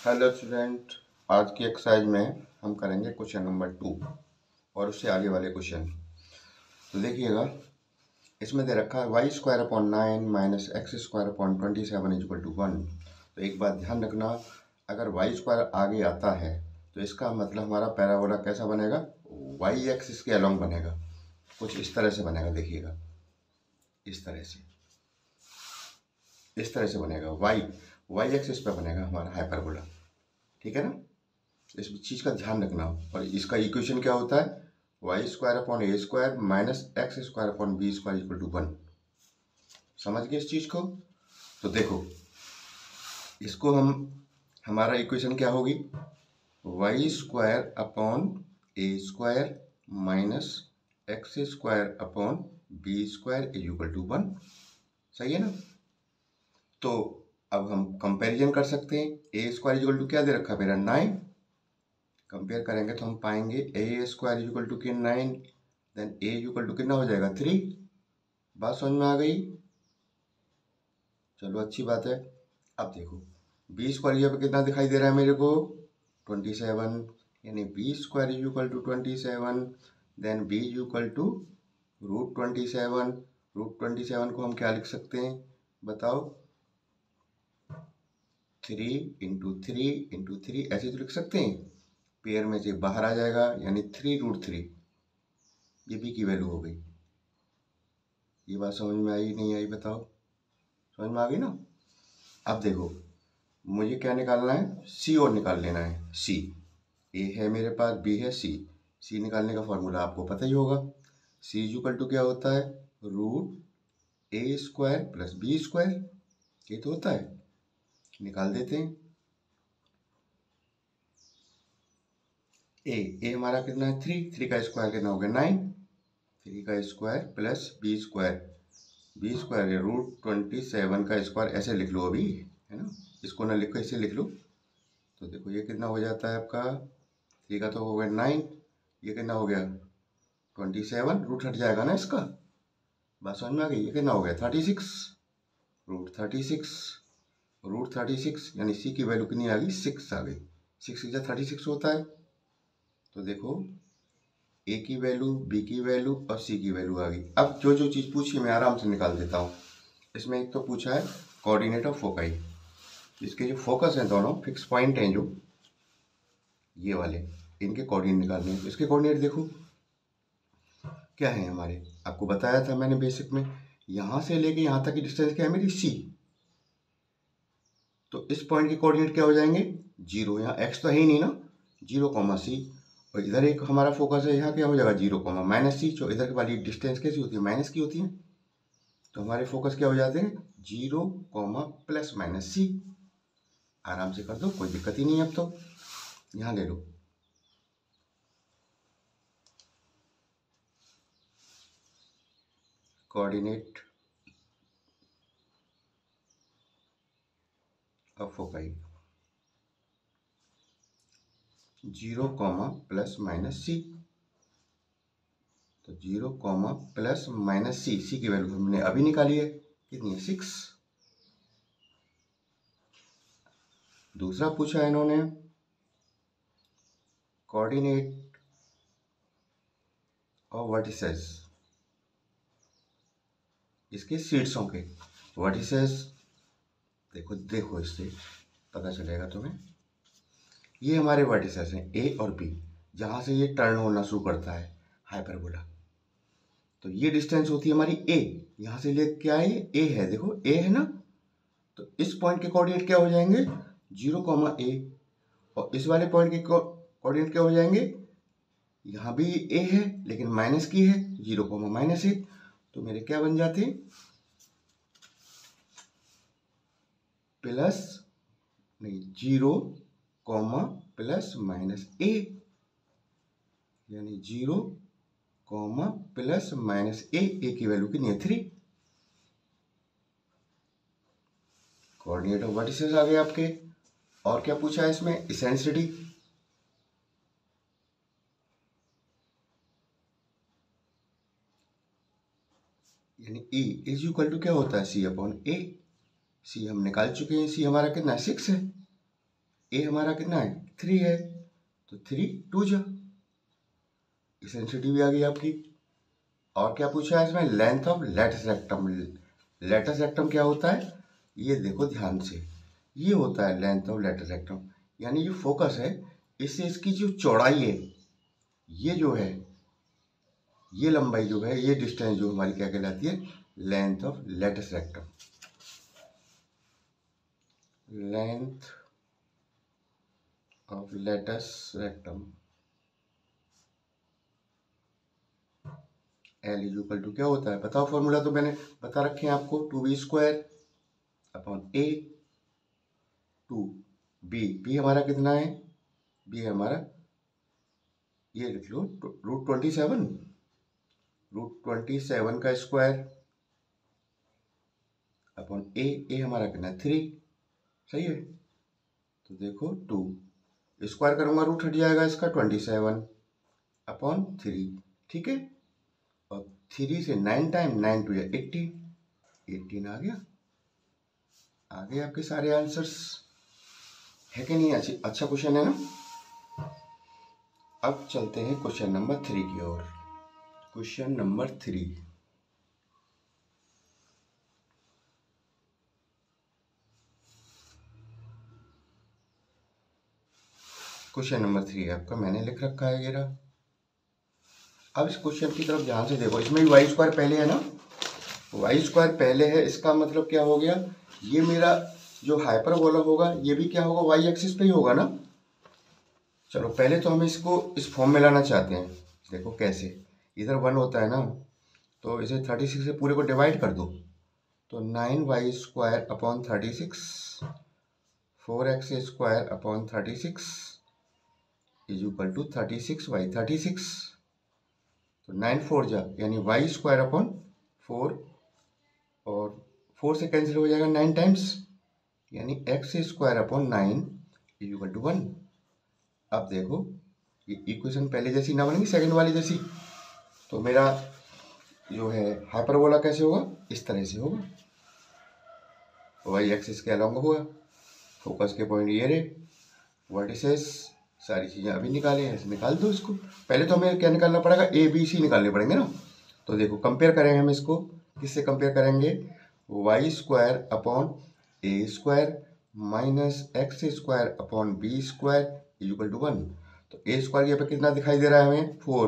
Hello student, आज की exercise में हम करेंगे क्वेश्चन नंबर 2 और उससे आगे वाले क्वेश्चन। तो देखिएगा, इसमें दे रखा है y square upon 9 minus x square upon 27 equal to 1। तो एक बात ध्यान रखना, अगर वाई स्क्वायर आगे आता है तो इसका मतलब हमारा पैराबोला कैसा बनेगा, वाई एक्स इसके अलोंग बनेगा, कुछ इस तरह से बनेगा। देखिएगा, इस तरह से बनेगा, वाई एक्स इस पर बनेगा हमारा हाइपरबोला। ठीक है ना, इस चीज़ का ध्यान रखना। और इसका इक्वेशन क्या होता है, y square upon a square minus x square upon b square equal to 1। समझ गए इस चीज़ को? तो देखो, इसको हमारा इक्वेशन क्या होगी, y square upon a square minus x square upon b square is equal to 1। सही है ना? तो अब हम कंपैरिजन कर सकते हैं। ए स्क्वायर इक्वल टू क्या दे रखा है मेरा, 9। कंपेयर करेंगे तो हम पाएंगे a square equal to 9, then a equal to कितना हो जाएगा, 3। बात समझ में आ गई? चलो, अच्छी बात है। अब देखो, बी स्क्वायर यहाँ पे कितना दिखाई दे रहा है मेरे को, 27, यानी b square equal to 27, then b equal to √27। √27 को हम क्या लिख सकते हैं, बताओ, 3 × 3 × 3 ऐसे तो लिख सकते हैं। पेयर में से बाहर आ जाएगा, यानी 3√3। ये बी की वैल्यू हो गई। ये बात समझ में आई नहीं आई, बताओ? समझ में आ गई ना? अब देखो, मुझे क्या निकालना है, सी और निकाल लेना है। सी, ए है मेरे पास, बी है, सी निकालने का फॉर्मूला आपको पता ही होगा। सी इक्वल टू क्या होता है, √a² प्लस b²। ये तो होता है, निकाल देते हैं। ए हमारा कितना है, 3 का स्क्वायर कितना हो गया, 9। 3 का स्क्वायर प्लस b² या √27 का स्क्वायर, ऐसे लिख लो अभी, है ना? इसको ना लिखो, इसे लिख लो। तो देखो, ये कितना हो जाता है आपका, 3 का तो हो गया 9, ये कितना हो गया 27, रूट हट जाएगा ना इसका। बात समझ में आ गई? ये कितना हो गया 36, √36 यानी सी की वैल्यू कितनी आ गई, 6 आ गई। 6 या 36 होता है। तो देखो, ए की वैल्यू, बी की वैल्यू और सी की वैल्यू आ गई। अब जो जो चीज़ पूछी मैं आराम से निकाल देता हूँ। इसमें एक तो पूछा है कोऑर्डिनेट ऑफ फोकाई, इसके जो फोकस हैं दोनों फिक्स पॉइंट हैं, जो ये वाले, इनके कोऑर्डिनेट निकालने हैं। तो इसके कोऑर्डिनेट देखो क्या है हमारे, आपको बताया था मैंने बेसिक में, यहाँ से लेके यहाँ तक की डिस्टेंस क्या है मेरी, सी। तो इस पॉइंट के कोऑर्डिनेट क्या हो जाएंगे, 0। यहाँ एक्स तो है ही नहीं ना, 0, c। और इधर एक हमारा फोकस है, यहाँ क्या हो जाएगा, 0, -c। जो इधर वाली डिस्टेंस कैसी होती है, माइनस की होती है। तो हमारे फोकस क्या हो जाते हैं, 0, ±c। आराम से कर दो, कोई दिक्कत ही नहीं है। अब तो यहाँ ले लो, कोऑर्डिनेट ऑफ फोकाई 0, ±c। तो 0, ±c, सी की वैल्यू हमने अभी निकाली है, कितनी है, 6। दूसरा पूछा है इन्होंने कोऑर्डिनेट ऑफ वर्टिसेस, इसके शीर्षों के वर्टिसेस। देखो इससे पता चलेगा तुम्हें। ये हमारे वर्टिसेस हैं ए और बी, जहाँ से ये टर्न होना शुरू करता है हाइपरबोला। तो ये डिस्टेंस होती है हमारी ए, यहाँ से ले क्या है, ए है, देखो ए है ना। तो इस पॉइंट के कोऑर्डिनेट क्या हो जाएंगे, 0, a। और इस वाले पॉइंट के कोऑर्डिनेट क्या हो जाएंगे, यहाँ भी ए है लेकिन माइनस की है, 0, -a। तो मेरे क्या बन जाते, प्लस नहीं, 0, ±a, यानी 0, ±a। ए की वैल्यू कितनी है, 3। कोऑर्डिनेट ऑफ वर्टिसेस आ गए आपके। और क्या पूछा है इसमें, इसेंट्रिसिटी। यानी E इज इक्वल टू क्या होता है, C/A। सी हम निकाल चुके हैं, सी हमारा कितना है, 6 है। ए हमारा कितना है 3 है, तो 3 2 जा, इसेंसिटी भी आ गई आपकी। और क्या पूछा है इसमें, length of latus rectum. Latus rectum क्या होता है, ये देखो ध्यान से, ये होता है लेंथ ऑफ लेटस रेक्टम, यानी जो फोकस है इससे इसकी जो चौड़ाई है, ये जो है, ये लंबाई जो है, ये डिस्टेंस जो हमारी क्या कहलाती है, length of latus rectum. Length of latus rectum l is equal to क्या होता है, बताओ फॉर्मूला तो मैंने बता रखे हैं आपको, 2b² अपॉन ए, 2b, बी हमारा कितना है, बी है हमारा, ये लिख लो √27, √27 का स्क्वायर अपॉन ए हमारा कितना है 3, सही है। तो देखो 2 स्क्वायर करूंगा रूट हट जाएगा इसका 27 अपॉन 3, ठीक है। और 3 से 9 टाइम 9 2 18, 18 आ गया। आ गए आपके सारे आंसर्स, है कि नहीं, अच्छा क्वेश्चन है ना। अब चलते हैं क्वेश्चन नंबर 3 की ओर। क्वेश्चन नंबर 3, क्वेश्चन नंबर 3 आपका मैंने लिख रखा है ये रहा। अब इस क्वेश्चन की तरफ ध्यान से देखो, इसमें भी वाई स्क्वायर पहले है ना, वाई स्क्वायर पहले है, इसका मतलब क्या हो गया, ये मेरा जो हाइपरबोला होगा ये भी क्या होगा, वाई एक्सिस पे ही होगा ना। चलो पहले तो हम इसको इस फॉर्म में लाना चाहते हैं, देखो कैसे, इधर 1 होता है ना, तो इसे 36 से पूरे को डिवाइड कर दो, तो 9y² अपॉन 36, 4x² अपॉन 36 इज इक्वल टू 36y 36, तो 9 4 जा, यानी y² अपॉन 4, और 4 से कैंसिल हो जाएगा 9 टाइम्स, यानी x² upon 9 is equal to 1। अब देखो ये इक्वेशन पहले जैसी ना बनेगी, सेकंड वाली जैसी, तो मेरा जो है हाइपरबोला कैसे होगा, इस तरह से होगा, वाई एक्सिस के अलॉन्ग होगा, फोकस के पॉइंट ये रहे, वर्टिसेस, सारी चीज़ें अभी निकाले हैं, ऐसे निकाल दो इसको। पहले तो हमें क्या निकालना पड़ेगा, ए बी सी निकालने पड़ेंगे ना। तो देखो कंपेयर करेंगे हम इसको, किससे कंपेयर करेंगे, y² upon a² minus x² upon b² is equal to 1। तो a² यहाँ पे कितना दिखाई दे रहा है हमें, 4,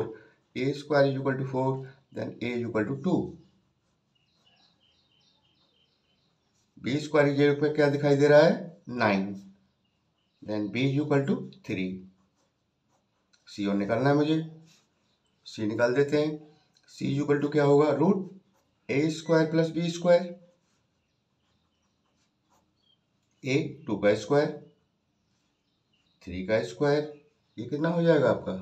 a² is equal to 4, then a is equal to 2, b² के ऊपर क्या दिखाई दे रहा है 9, then b is equal to 3, c और निकालना है मुझे, सी निकाल देते हैं, सी इज इक्वल टू क्या होगा, √a² प्लस b², a 2 का स्क्वायर, 3 का स्क्वायर, ये कितना हो जाएगा आपका,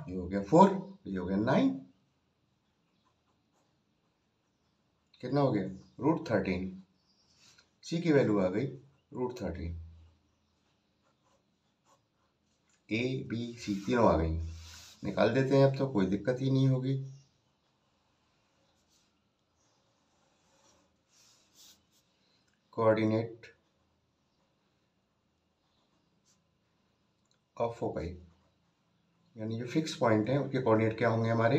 ये हो गया 4, ये हो गया 9, कितना हो गया √13, सी की वैल्यू आ गई √13, ए बी सी तीनों आ गई, निकाल देते हैं, अब तो कोई दिक्कत ही नहीं होगी। कोऑर्डिनेट ऑफ फोकाई, यानी जो फिक्स पॉइंट है उसके कोऑर्डिनेट क्या होंगे हमारे,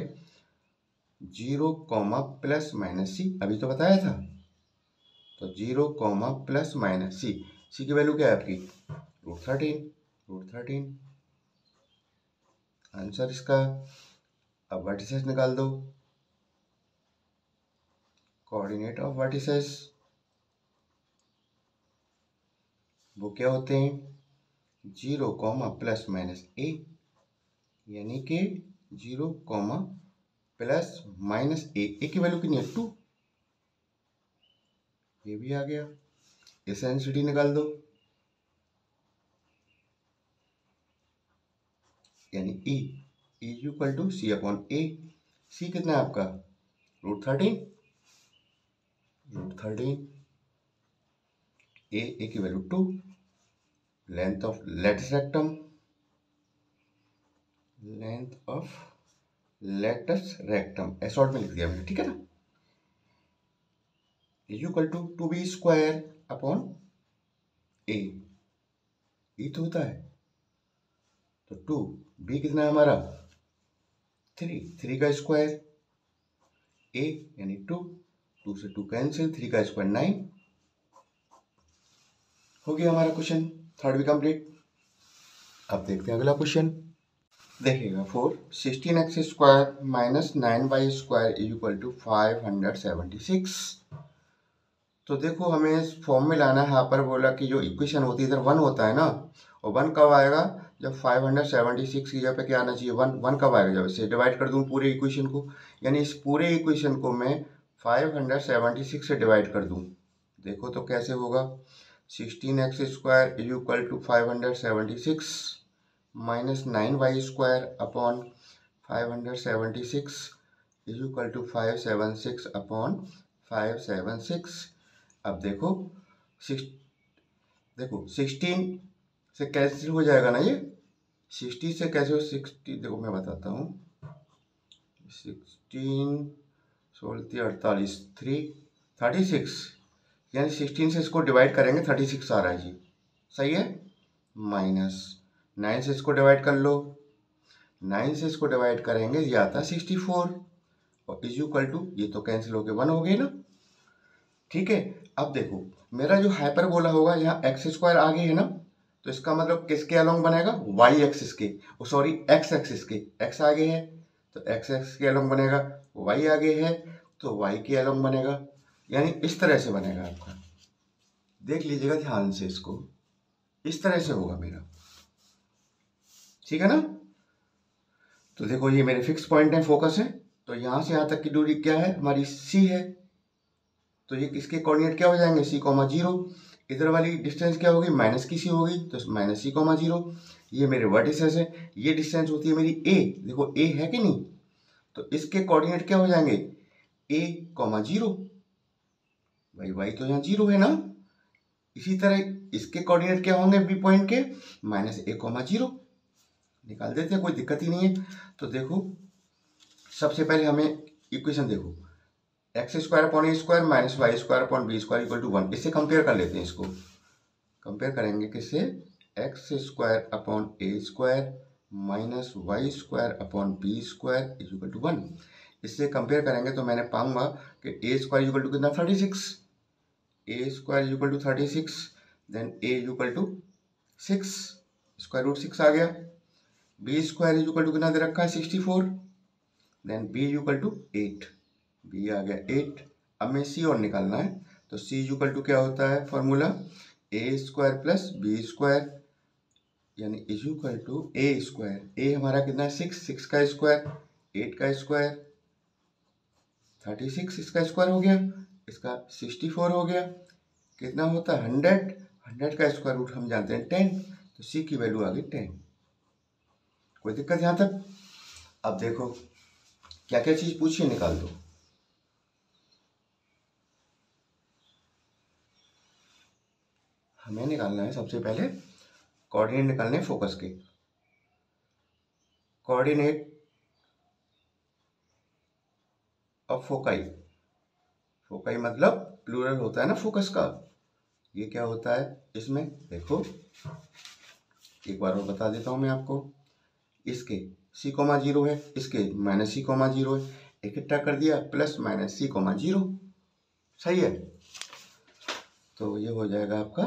0, प्लस माइनस सी, अभी तो बताया था, तो 0, प्लस माइनस सी, सी की वैल्यू क्या है आपकी √13, आंसर इसका। अब वर्टिसेस निकाल दो, कोऑर्डिनेट ऑफ वर्टिसेस वो क्या होते हैं, 0, प्लस माइनस ए, यानी कि 0, प्लस माइनस ए की वैल्यू कितनी है 2, ये भी आ गया। एसेंसिटी निकाल दो, यानी e is equal to c upon a, c कितना है आपका √13, ए की value 2, length of latus rectum, ऐसे शॉर्ट में लिख दिया मैंने, ठीक है ना, is equal to 2b² upon a, e तो होता है, तो 2, बी कितना है हमारा 3, 3 का स्क्वायर, ए यानी 2, 2 से 2 कैंसिल, 3 का स्क्वायर 9। हो गया हमारा क्वेश्चन थर्ड भी कंप्लीट। अब देखते हैं अगला क्वेश्चन। देखिएगा 4, 16x square minus 9y square is equal to 576। तो देखो हमें इस फॉर्म में लाना है। यहाँ पर बोला कि जो इक्वेशन होती है इधर 1 होता है ना, और 1 कब आएगा जब 576 की जगह पे क्या आना चाहिए 1, 1 कब आएगा जब इसे डिवाइड कर दूं पूरे इक्वेशन को, यानी इस पूरे इक्वेशन को मैं 576 से डिवाइड कर दूं। देखो तो कैसे होगा, 16x square is equal to 576 minus 9y square upon 576 is equal to 576 upon 576। अब देखो 16 से कैंसिल हो जाएगा ना, ये 60 से कैसे हो 60, देखो मैं बताता हूँ, 16 16 48 3 36, यानी 16 से इसको डिवाइड करेंगे 36 आ रहा है जी, सही है। माइनस 9 से इसको डिवाइड कर लो, 9 से इसको डिवाइड करेंगे ये आता है 64, और इज इक्वल टू ये तो कैंसिल हो गए 1 हो गए ना, ठीक है। अब देखो मेरा जो हाइपरबोला होगा यहाँ एक्स स्क्वायर आगे है ना, तो इसका मतलब किसके अलोंग बनेगा, वाई एक्सिस के, सॉरी एक्स एक्सिस के, एक्स आगे है तो एक्स एक्सिस के अलोंग बनेगा, वाई आगे है तो वाई के अलोंग बनेगा, यानी इस तरह से बनेगा आपका। देख लीजिएगा ध्यान से, इसको इस तरह से होगा मेरा, ठीक है ना। तो देखो ये मेरे फिक्स पॉइंट है, फोकस है, तो यहाँ से यहाँ तक की दूरी क्या है हमारी सी है, तो ये किसके कोऑर्डिनेट क्या हो जाएंगे सी कॉमा 0, इधर वाली डिस्टेंस क्या होगी माइनस की सी होगी, तो माइनस सी कॉमा 0, ये मेरे वर्टिसेस है, ये डिस्टेंस होती है मेरी ए, देखो ए है कि नहीं, तो इसके कोऑर्डिनेट क्या हो जाएंगे ए कॉमा 0, भाई वाई तो यहाँ 0 है ना, इसी तरह इसके कोऑर्डिनेट क्या होंगे बी पॉइंट के माइनस ए कॉमा 0, निकाल देते हैं, कोई दिक्कत ही नहीं है। तो देखो सबसे पहले हमें इक्वेशन देखो, x square upon a square minus y square upon b square equal to 1, इससे कंपेयर कर लेते हैं, इसको कंपेयर करेंगे किससे, x square upon a square minus y square upon b square is equal to 1, इससे कंपेयर करेंगे तो मैंने पाऊंगा कि ए स्क्वायर इक्वल टू कितना 36, a square equal to 36, then a equal to 6, square root 6 आ गया, बी स्क्वायर इक्वल टू कितना दे रखा है 64, then b equal to 8, b आ गया 8। अब मैं सी और निकालना है, तो सी इक्वल टू क्या होता है formula a square plus b square, यानी is equal to a square, a हमारा कितना है 6, 6 का स्क्वायर 8 का स्क्वायर 36, इसका स्क्वायर हो गया, इसका 64 हो गया, कितना होता है 100, 100 का स्क्वायर रूट हम जानते हैं 10, तो सी की वैल्यू आ गई 10। कोई दिक्कत यहाँ तक। अब देखो क्या क्या चीज पूछिए निकाल दो। हमें निकालना है सबसे पहले कोऑर्डिनेट निकालने फोकस के, कोऑर्डिनेट ऑफ फोकाई, फोकाई मतलब प्लूरल होता है ना फोकस का, ये क्या होता है इसमें देखो एक बार और बता देता हूं मैं आपको, इसके सी कोमा 0 है, इसके माइनस सी कोमा 0 है, इकट्ठा कर दिया प्लस माइनस सी कोमा 0, सही है। तो ये हो जाएगा आपका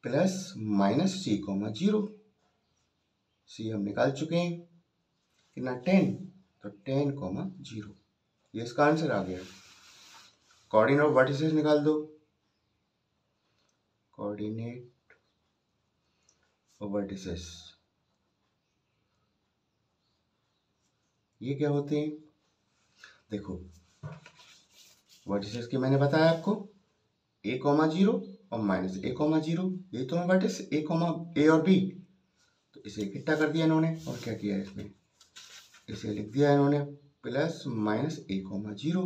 प्लस माइनस सी कोमा 0, सी हम निकाल चुके हैं कितना 10, तो 10 कोमा 0, ये इसका आंसर आ गया। कोऑर्डिनेट ऑफ वर्टिसेस निकाल दो, कोऑर्डिनेट ऑफ वर्टिसेस ये क्या होते हैं, देखो वर्टिसेस की मैंने बताया आपको ए कॉमा 0 और माइनस ए कॉमा 0, ये तो है वर्टिस ए कॉमा ए और बी, तो इसे इकट्ठा कर दिया इन्होंने और क्या किया इसमें इसे लिख दिया इन्होंने प्लस माइनस ए कॉमा 0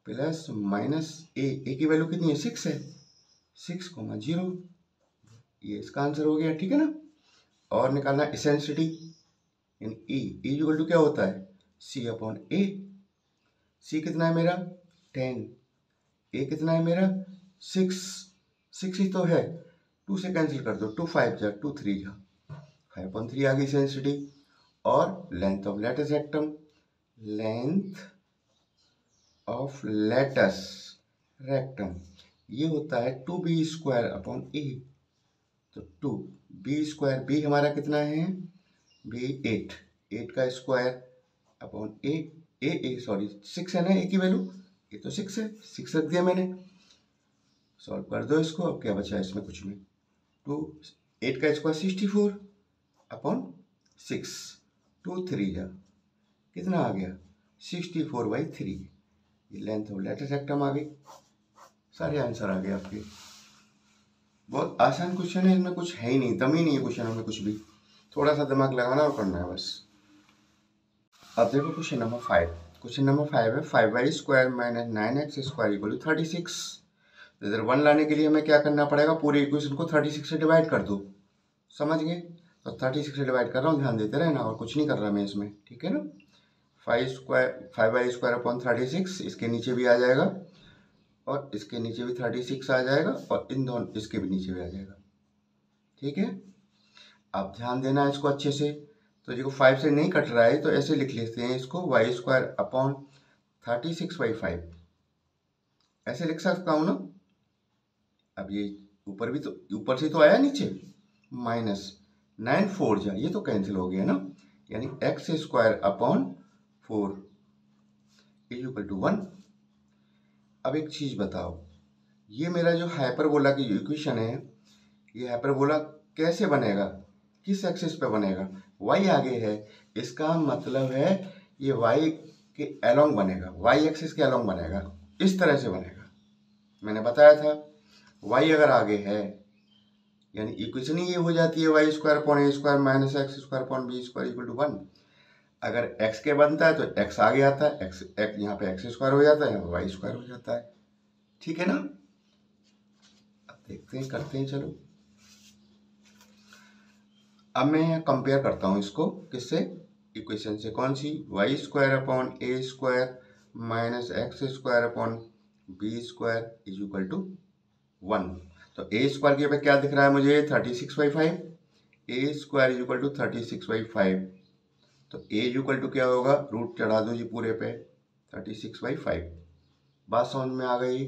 प्लस माइनस ए की वैल्यू कितनी है 6 है, 6 कोमा 0, ये इसका आंसर हो गया, ठीक है ना। और निकालना एसेंसिटी इन ई इक्वल टू क्या होता है सी अपॉन ए, सी कितना है मेरा 10, ए कितना है मेरा 6, 6 ही तो है, 2 से कैंसिल कर दो, 2 5 जा 2 3 जा 5/3 आ गई सेंसिटी। और length of latus rectum, length of latus rectum ये होता है 2b² a। तो 2b², b हमारा कितना है, b 8 का स्क्वायर अपॉन सॉरी 6 है ना, a की वैल्यू, ये तो 6 है, 6 रख दिया मैंने। सॉल्व कर दो इसको, अब क्या बचा है इसमें, कुछ नहीं। 8 का स्क्वायर 64 अपॉन 6, 2 3 जा कितना आ गया, 64/3। ये लेंथ ऑफ लेटस रेक्टम आ गई। सारे आंसर आ गए आपके। बहुत आसान क्वेश्चन है, इनमें कुछ है ही नहीं, दम ही नहीं है क्वेश्चन में कुछ भी, थोड़ा सा दिमाग लगाना और करना है बस। अब देखो क्वेश्चन नंबर 5। क्वेश्चन नंबर 5 है 5y² - 9x² = 36। इधर 1 लाने के लिए हमें क्या करना पड़ेगा, पूरे इक्वेशन को 36 से डिवाइड कर दो। समझ गए? तो 36 से डिवाइड कर रहा हूँ, ध्यान देते रहना, और कुछ नहीं कर रहा मैं इसमें, ठीक है ना। 5y² 36 इसके नीचे भी आ जाएगा, और इसके नीचे भी 36 आ जाएगा, और इन दोनों इसके भी नीचे भी आ जाएगा, ठीक है। अब ध्यान देना है इसको अच्छे से। तो देखो 5 से नहीं कट रहा है, तो ऐसे लिख लेते हैं इसको, y² 36/5 ऐसे लिख सकता हूँ ना। अब ये ऊपर भी तो, ऊपर से तो आया नीचे, -9 4 जा, ये तो कैंसिल हो गया ना, यानी x² अपॉन 4 = 1। अब एक चीज बताओ, ये मेरा जो हाइपरबोला की इक्वेशन है, ये हाइपरबोला कैसे बनेगा, किस एक्सिस पे बनेगा, y आगे है, इसका मतलब है ये y के अलोंग बनेगा, y एक्सिस के अलोंग बनेगा, इस तरह से बनेगा। मैंने बताया था y अगर आगे है, यानी इक्वेशन ही ये हो जाती है y² upon a² - x² upon b² = 1। अगर x के बनता है तो x आगे आता है, x यहाँ पे x² हो जाता है, यहाँ पे y² हो जाता है, ठीक है ना। अब देखते हैं, करते हैं, चलो। अब मैं कंपेयर करता हूँ इसको किससे, इक्वेशन से, कौन सी, y² upon a² - x² upon b² = 1। तो a² के पे क्या दिख रहा है मुझे, 36/5, a² = 36/5। तो a क्या होगा, रूट चढ़ा दो जी पूरे पे, 36/5। बात समझ में आ गई,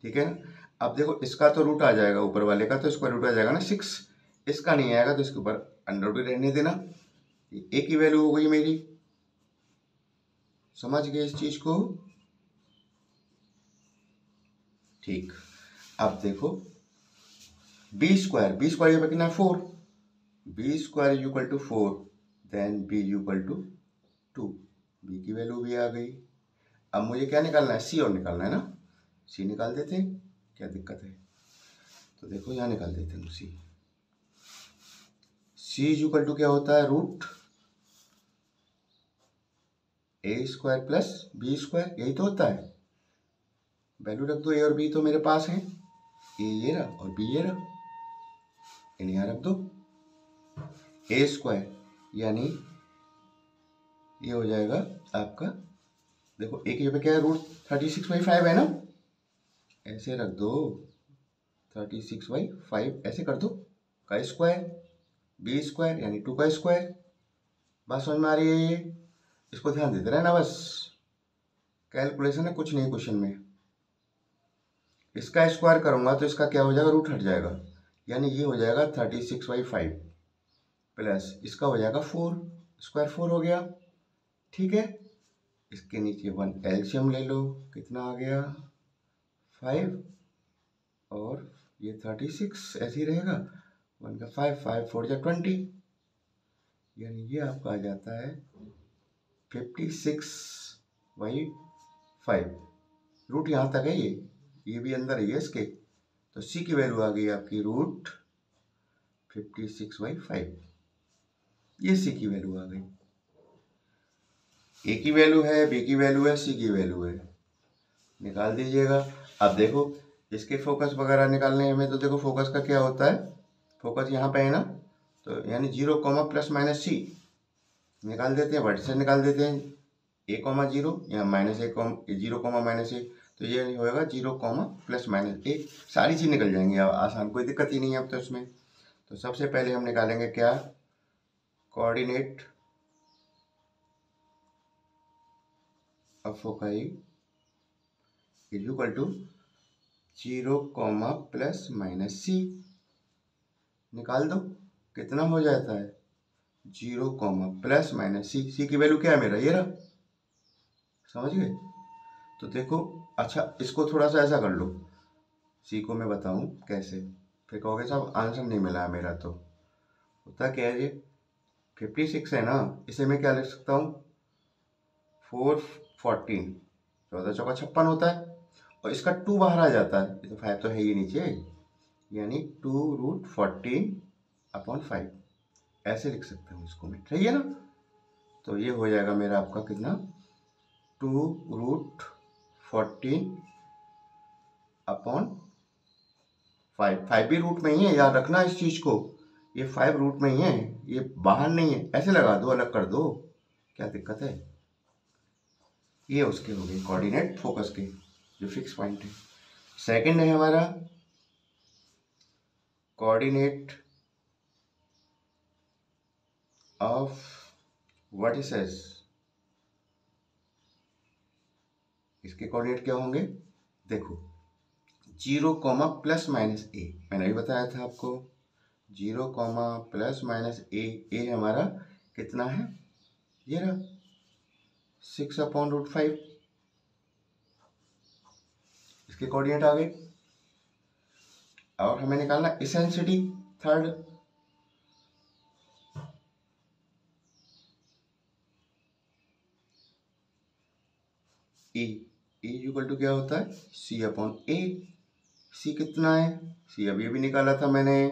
ठीक है ना। अब देखो इसका तो रूट आ जाएगा, ऊपर वाले का तो स्क्वायर रूट आ जाएगा ना 6, इसका नहीं आएगा तो इसके ऊपर अंडर भी रहने देना। ए की वैल्यू हो गई मेरी, समझ गए इस चीज को, ठीक। अब देखो b² ये कितना है 4, b² = 4, देन b = 2, b की वैल्यू भी आ गई। अब मुझे क्या निकालना है, c और निकालना है ना, c निकाल देते हैं, क्या दिक्कत है। तो देखो यहाँ निकाल देते हैं c = क्या होता है, रूट a² प्लस b², यही तो होता है। वैल्यू रख दो, a और b तो मेरे पास है, a ये रहा और b ये रहा, इन्हें यहाँ रख दो। a² यानी ये हो जाएगा आपका, देखो a की जगह क्या है, रूट 36/5 है ना, ऐसे रख दो, 36/5 ऐसे कर दो, का स्क्वायर, b² यानी 2 का स्क्वायर। बात समझ में आ रही है ये, इसको ध्यान देते रहना बस, कैलकुलेशन है, कुछ नहीं क्वेश्चन में। इसका स्क्वायर करूंगा तो इसका क्या हो जाएगा, रूट हट जाएगा, यानी ये हो जाएगा 36/5 प्लस इसका हो जाएगा 4, स्क्वायर 4 हो गया, ठीक है। इसके नीचे 1 एलसीएम ले लो, कितना आ गया 5, और ये 36 ऐसे ही रहेगा, 1 का 5, 5 4 जा 20, यानी ये आपका आ जाता है 56/5। रूट यहाँ तक है, ये भी अंदर है इसके, तो c की वैल्यू आ गई आपकी रूट 56/5, ये c की वैल्यू आ गई। a की वैल्यू है, b की वैल्यू है, c की वैल्यू है, निकाल दीजिएगा। अब देखो इसके फोकस वगैरह निकालने हमें, तो देखो फोकस का क्या होता है, फोकस यहाँ पे है ना, तो यानी 0, ±c निकाल देते हैं, वर्टिसेस निकाल देते हैं, a, 0 या -a, 0, -a, तो ये नहीं होगा 0 कॉमा प्लस माइनस ए, सारी चीज़ निकल जाएंगी अब आसान, कोई दिक्कत ही नहीं है अब तो इसमें। तो सबसे पहले हम निकालेंगे क्या, coordinate of foci is equal to 0 comma plus minus c. निकाल दो, कितना हो जाता है 0 comma plus minus c. C की वैल्यू क्या है मेरा, ये रहा, समझ गए। तो देखो, अच्छा इसको थोड़ा सा ऐसा कर लो, सी को मैं बताऊं कैसे, फिर कहोगे साहब आंसर नहीं मिला है मेरा। तो होता क्या है, ये 56 है ना, इसे मैं क्या लिख सकता हूँ 414, 14 चौका 56 होता है, और इसका 2 बाहर आ जाता है, तो 5 तो है ही नीचे, यानी 2√14/5 ऐसे लिख सकते हूँ इसको मैं, सही है ना। तो ये हो जाएगा मेरा आपका कितना 2√14/5। 5 भी रूट में ही है, याद रखना इस चीज को, ये 5 रूट में ही है, ये बाहर नहीं है। ऐसे लगा दो, अलग कर दो, क्या दिक्कत है। ये उसके हो गए कोऑर्डिनेट फोकस के जो फिक्स पॉइंट है। सेकंड है हमारा कोऑर्डिनेट ऑफ वर्टिसेस। इसके कोऑर्डिनेट क्या होंगे, देखो 0 कॉमा प्लस माइनस ए, मैंने अभी बताया था आपको 0 कॉमा प्लस माइनस ए। ए हमारा कितना है, ये रहा 6/√5, इसके कोऑर्डिनेट आ गए। और हमें निकालना इसेंसिटी थर्ड, ई इक्वल टू क्या होता है C/A। सी कितना है, सी अभी अभी निकाला था मैंने,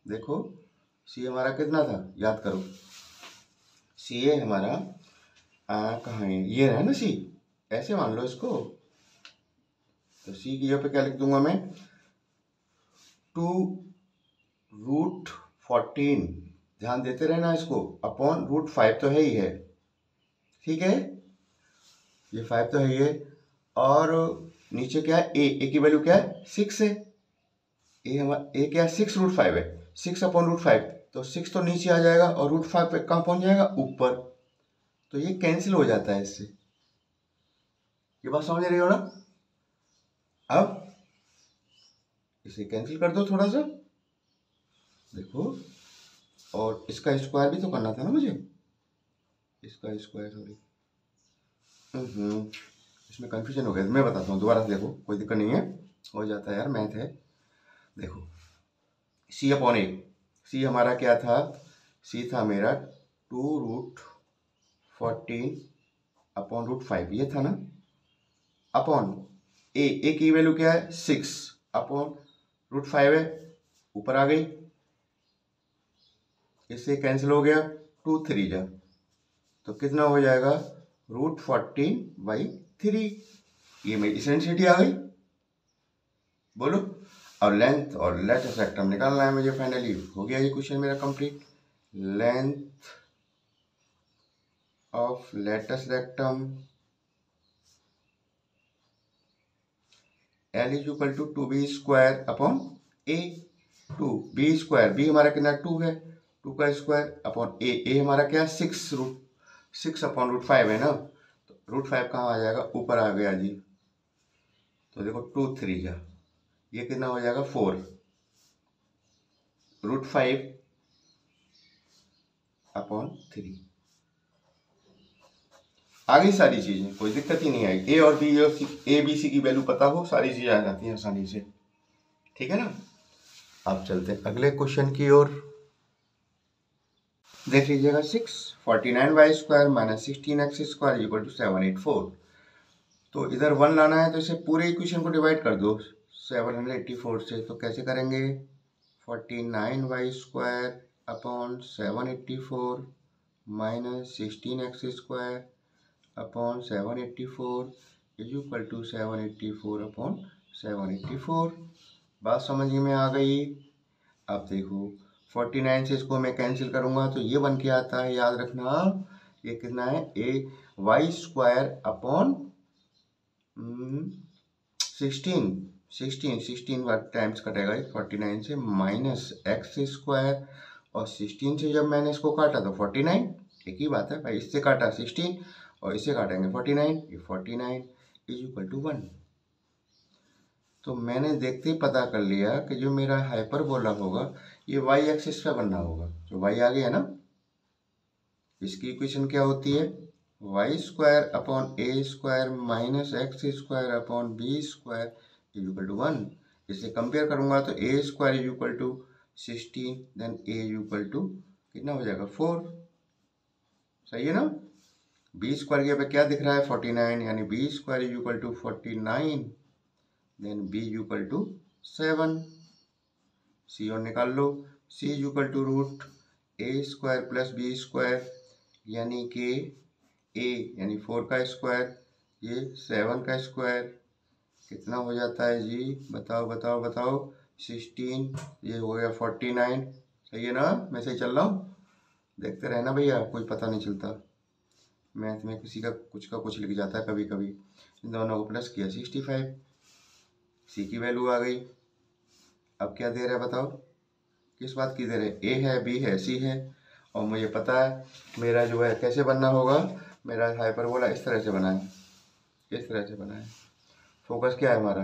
देखो सी हमारा कितना था, याद करो, सी ए हमारा कहाँ है, ये है ना सी, ऐसे मान लो इसको। तो सी की जगह पे क्या लिख दूंगा मैं 2√14, ध्यान देते रहना इसको, अपॉन √5 तो है ही है, ठीक है, ये 5 तो है ही है। और नीचे क्या है, ए की वैल्यू क्या है 6 है, ए हमारा ए क्या है 6√5 है, 6/√5, तो 6 तो नीचे आ जाएगा और √5 पे कहाँ पहुंच जाएगा, ऊपर। तो ये कैंसिल हो जाता है इससे, ये बात समझ रही हो ना। अब इसे कैंसिल कर दो थोड़ा सा, देखो, और इसका स्क्वायर भी तो करना था ना मुझे, इसका स्क्वायर, सॉरी इसमें कंफ्यूजन हो गया, मैं बताता हूँ दोबारा से, देखो कोई दिक्कत नहीं है, हो जाता है यार, मैथ है। देखो C/A, सी हमारा क्या था, सी था मेरा 2√14/√5, ये था ना, अपॉन ए की वैल्यू क्या है 6/√5 है, ऊपर आ गई, इससे कैंसिल हो गया, 2 3 जा, तो कितना हो जाएगा √14/3, ये मेरी इसेंसिटी आ गई, बोलो। और लेंथ और लेटेस्ट रेक्टम निकालना है मुझे, फाइनली हो गया ये क्वेश्चन मेरा complete. Length of latus rectum L is equal to 2b² / a, 2b², b हमारा कितना 2 है, 2 का स्क्वायर अपॉन ए हमारा क्या है 6/√5 है ना, तो √5 कहाँ आ जाएगा, ऊपर आ गया जी। तो देखो 2 3 जा, ये कितना हो जाएगा 4√5/3। आ गई सारी चीजें, कोई दिक्कत ही नहीं आएगी, ए और बी और सी, ए बी सी की वैल्यू पता हो, सारी चीजें आ जाती हैं आसानी से, ठीक है ना। अब चलते हैं अगले क्वेश्चन की ओर, देख लीजिएगा 649y² - 16x² = 784। तो इधर 1 लाना है, तो इसे पूरे इक्वेशन को डिवाइड कर दो 784 से। तो कैसे करेंगे, 49y² अपॉन 784 - 16x² अपॉन 784 = 784/784। बात समझ में आ गई। अब देखो 49 से इसको मैं कैंसिल करूंगा तो ये बन के आता है, याद रखना ये कितना है, ay² अपॉन 16 बार टाइम्स कटेगा 49 से, माइनस एक्स स्क्वायर, और 16 से जब मैंने इसको काटा तो 49, एक ही बात है भाई, इससे काटा 16 और इससे काटेंगे 49, ये 49 इज इक्वल टू 1। तो मैंने देखते ही पता कर लिया कि जो मेरा हाइपरबोला होगा ये वाई एक्सिस पे बनना होगा। जो वाई आ गया ना, इसकी इक्वेशन क्या होती है, y square upon a square minus x square upon b square is equal to 1। इसे कंपेयर करूंगा तो a square is equal to 16, then a is equal to कितना हो जाएगा 4, सही है ना। बी स्क्वायर के पे क्या दिख रहा है 49, यानी b square is equal to 49, then b is equal to 7, c और निकाल लो, c is equal to root a square plus b square, यानी कि ए यानी 4 का स्क्वायर, ये 7 का स्क्वायर, कितना हो जाता है जी, बताओ बताओ बताओ, 16, ये हो गया 49, सही है ना, मैं सही चल रहा हूँ, देखते रहना भैया, कोई पता नहीं चलता, मैथ में किसी का कुछ लिख जाता है कभी कभी। इन दोनों को प्लस किया 65, सी की वैल्यू आ गई। अब क्या दे रहे हैं बताओ, किस बात की दे रहे हैं, ए है, बी है, सी है, और मुझे पता है मेरा जो है कैसे बनना होगा, मेरा हाइपरबोला इस तरह से बना है, इस तरह से बना है। फोकस क्या है हमारा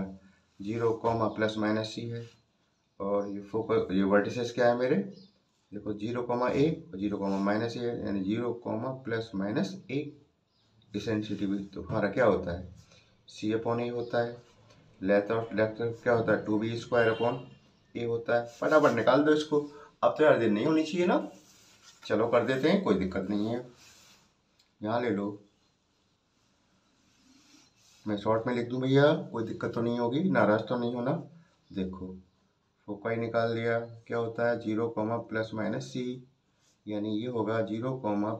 0, प्लस माइनस सी है, और ये फोकस, ये वर्टिसेस क्या है मेरे, देखो 0, ए और 0, माइनस ए है, यानी 0, प्लस माइनस ए। इसेंसिटिविटी तो हमारा क्या होता है सी अपॉन ए होता है, लेंथ और लेफ्ट क्या होता है 2b स्क्वायर अपॉन ए होता है। फटाफट निकाल दो इसको, अब तो यार दिन नहीं होनी चाहिए ना, चलो कर देते हैं, कोई दिक्कत नहीं है, यहाँ ले लो, मैं शॉर्ट में लिख दूं भैया, कोई दिक्कत तो नहीं होगी, नाराज तो नहीं होना। देखो फोकाई निकाल दिया, क्या होता है 0, प्लस माइनस सी, यानी ये होगा 0,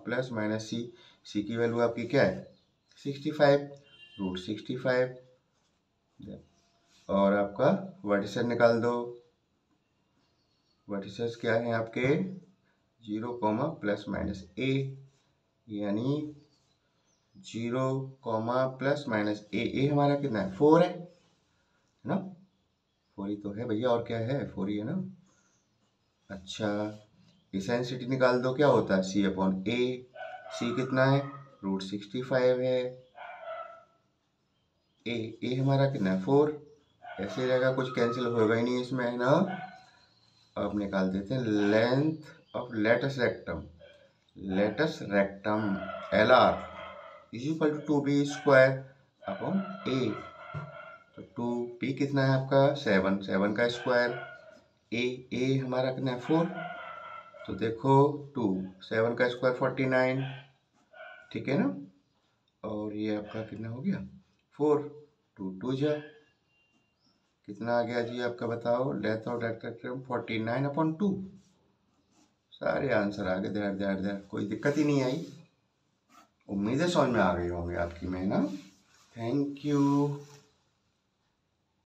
प्लस माइनस सी, सी की वैल्यू आपकी क्या है 65, रूट 65, और आपका वर्टिसेस निकाल दो, वर्टिसेस क्या है आपके 0, प्लस माइनस ए, यानी 0, प्लस माइनस ए हमारा कितना है 4 है ना, 4 ही तो है भैया, और क्या है 4 ही है ना। अच्छा इसेंसिटी निकाल दो, क्या होता है सी अपॉन ए, सी कितना है रूट 65 है, ए हमारा कितना है 4, ऐसे रहेगा, कुछ कैंसिल होगा ही नहीं इसमें है ना। अब निकाल देते हैं length of latus rectum l r is equal to 2b square upon a, तो 2b कितना है आपका 7 का स्क्वायर, ए हमारा कितना है 4, तो देखो 2 7 का स्क्वायर 49, ठीक है ना, और ये आपका कितना हो गया 4, 2 जा कितना आ गया जी आपका, बताओ लेंथ ऑफ रेक्टेंगल 49/2, सारे आंसर आ गए, देर कोई दिक्कत ही नहीं आई, उम्मीद है समझ में आ गई होंगी आपकी में ना। Thank you.